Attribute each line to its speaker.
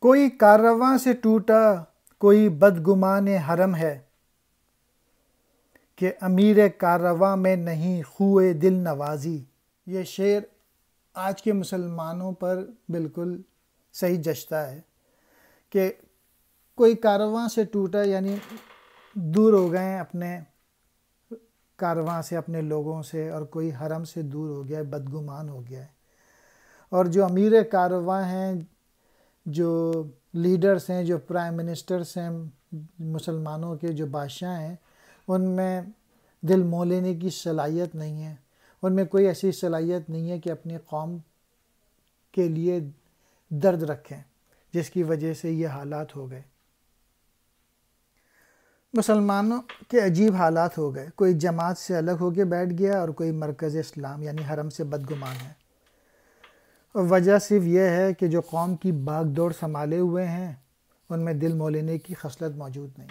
Speaker 1: کوئی کاررواں سے ٹوٹا کوئی بدگمان حرم ہے کہ امیر کاررواں میں نہیں خوئے دل نوازی۔ یہ شعر آج کے مسلمانوں پر بالکل صحیح جچتا ہے کہ کوئی کاررواں سے ٹوٹا یعنی دور ہو گئے اپنے کاررواں سے، اپنے لوگوں سے، اور کوئی حرم سے دور ہو گیا ہے، بدگمان ہو گیا ہے۔ اور جو امیر کاررواں ہیں، جو لیڈرز ہیں، جو پرائم منسٹرز ہیں، مسلمانوں کے جو بادشاہ ہیں، ان میں دل مول لینے کی صلاحیت نہیں ہے، ان میں کوئی ایسی صلاحیت نہیں ہے کہ اپنی قوم کے لیے درد رکھیں، جس کی وجہ سے یہ حالات ہو گئے۔ مسلمانوں کے عجیب حالات ہو گئے، کوئی جماعت سے الگ ہو کے بیٹھ گیا اور کوئی مرکز اسلام یعنی حرم سے بدگمان ہے۔ اور وجہ صرف یہ ہے کہ جو قوم کی باغ دوڑ سنبھالے ہوئے ہیں ان میں دل مول لینے کی خصلت موجود نہیں۔